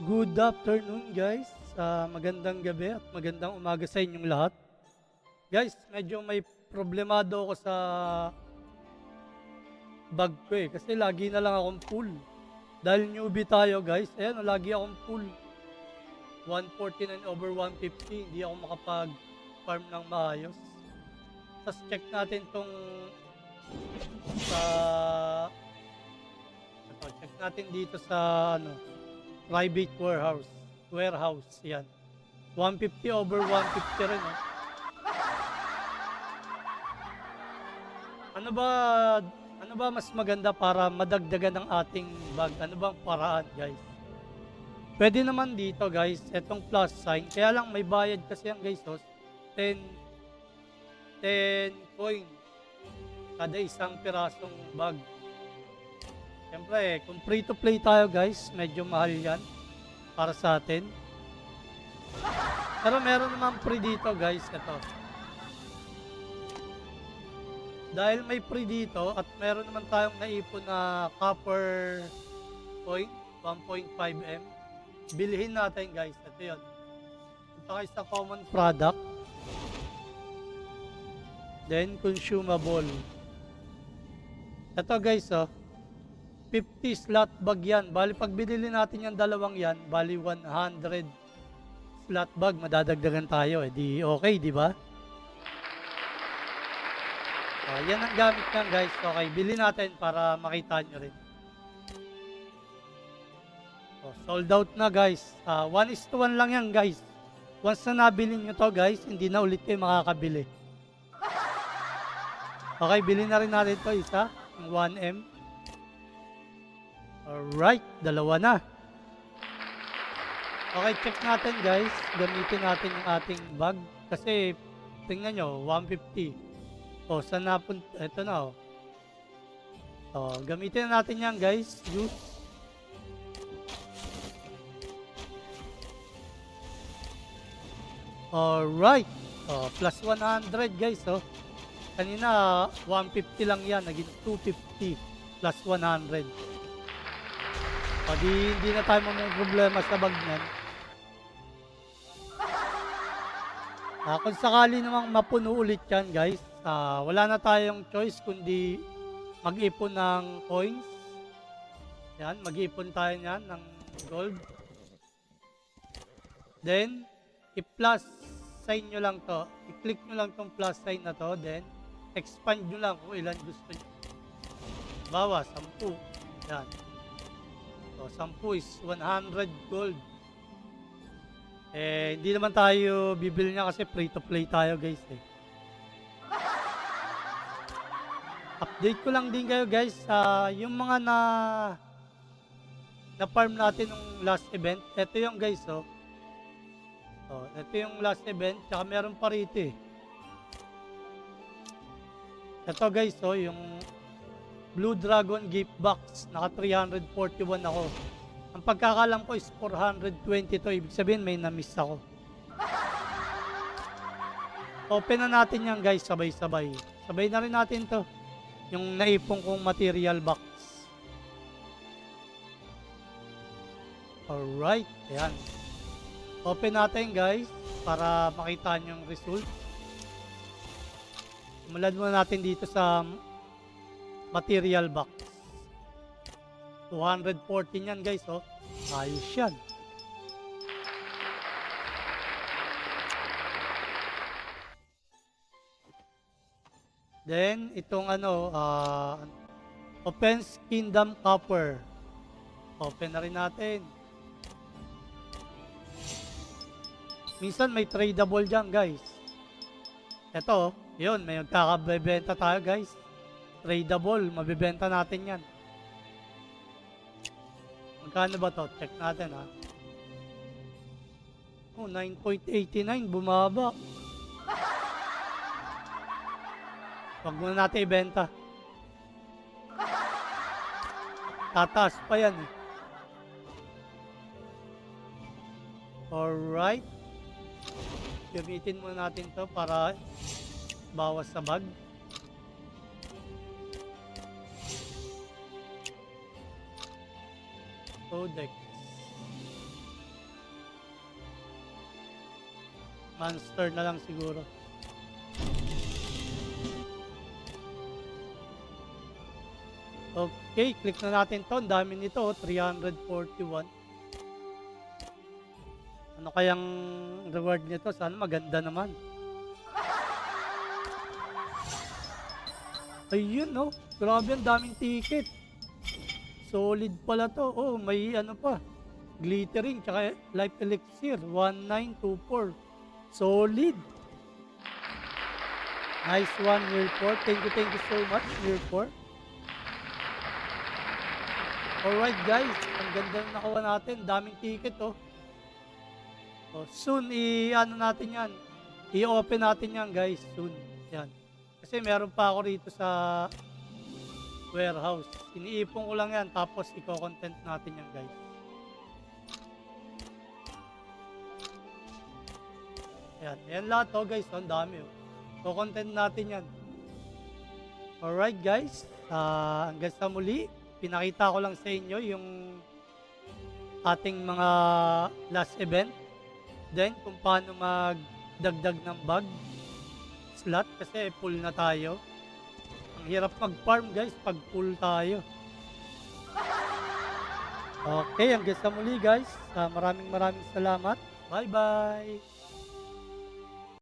Good afternoon guys. Magandang gabi at magandang umaga sa inyong lahat. Guys, medyo may problemado ako sa bag ko kasi lagi na lang akong full. Dahil newbie tayo guys, ayan lagi akong full. 149 over 150, hindi ako makapag-farm ng maayos. Tapos check natin tong sa check natin dito sa private warehouse yan. 150 over 150 rin. Ano ba ano ba mas maganda para madagdagan ng ating bag? Ano bang paraan, guys? Pwede naman dito, guys, etong plus sign. Kaya lang may bayad kasi yan, guys, 10 coin kada isang pirasong bag. Siyempre, kung free to play tayo, guys, medyo mahal yan para sa atin. Pero meron naman free dito, guys, ito. Dahil may free dito at meron naman tayong naipon na copper coin, 1.5M. Bilhin natin, guys. Ito yun. Punta kayo sa common product. Then, consumable. Ito, guys, 50 slot bag yan. Bali, pag binili natin yung dalawang yan, bali 100 slot bag, madadagdagan tayo. Di okay, di ba? Yan ang gamit niyan, guys. Okay, bili natin para makita nyo rin. Sold out na, guys. 1:1 lang yan, guys. Once na nabili nyo to, guys, hindi na ulit kayo makakabili. Okay, bili na rin natin to isa, yung 1M. Alright, dalawa na. Okay, check natin, guys. Gamitin natin yung ating bag. Kasi, tingnan nyo, 150. Saan napunta? Ito na, gamitin natin yan, guys. Use. Alright. Plus 100, guys, Kanina, 150 lang yan. Naging 250 plus 100. Hindi na tayo may problema sa bag niyan. Kung sakali namang mapuno ulit yan, guys, wala na tayong choice kundi mag-ipon ng coins. Yan, mag-ipon tayo yan ng gold. Then, i-plus sign nyo lang to. I-click nyo lang tong plus sign na to. Then, expand nyo lang kung ilan gusto nyo. Bawa, 10. Yan. 10 is 100 gold. Hindi naman tayo bibili niya kasi free to play tayo, guys. Update ko lang din kayo, guys. Yung mga na farm natin nung last event. Ito yung, guys, ito yung last event. Tsaka meron pa rito, Ito, guys, yung Blue Dragon gift box. Naka 341 ako. Ang pagkakalam ko is 420 to. Ibig sabihin may na-miss ako. Open na natin yan, guys, sabay-sabay. Sabay na rin natin to. Yung naipong kong material box. Alright, ayan. Open natin, guys, para makita nyo yung result. Simulan muna natin dito sa material box. 214 yan, guys, ayos yan. Then, itong Offense Kingdom Copper. Open na rin natin. Minsan may tradable dyan, guys. Ito, yun, may magkakabebenta tayo, guys. Tradable, mabibenta natin yan. Magkano ba to? Check natin, 9.89, bumaba. Wag muna natin ibenta. Tataas pa yan, Alright. Gamitin muna natin to para bawas sa bag. Codex. Monster na lang siguro. Okay, click na natin to. Ang dami nito, 341. Ano kayang reward nito? Sana maganda naman. Ayun, no? Grabe, ang daming ticket. Solid pala to. Oh, may ano pa. Glittering, tsaka life elixir. 1924. Solid. Nice one, Mirpor. Thank you so much, Mirpor. Alright guys, ang ganda na nakuha natin. Daming ticket oh. Oh, soon i-ano natin yan. I-open natin yan guys, soon. Yan. Kasi meron pa ako rito sa warehouse. Iniipon ko lang yan tapos i-content natin yan guys. Yan. Yan lahat oh guys. Ang dami oh. I-content natin yan. Alright guys. Hanggang sa muli. Pinakita ko lang sa inyo yung ating mga last event. Then, kung paano magdagdag ng bag slot kasi full na tayo. Ang hirap mag-farm guys pag full tayo. Okay, hanggang sa muli guys. Maraming salamat. Bye-bye!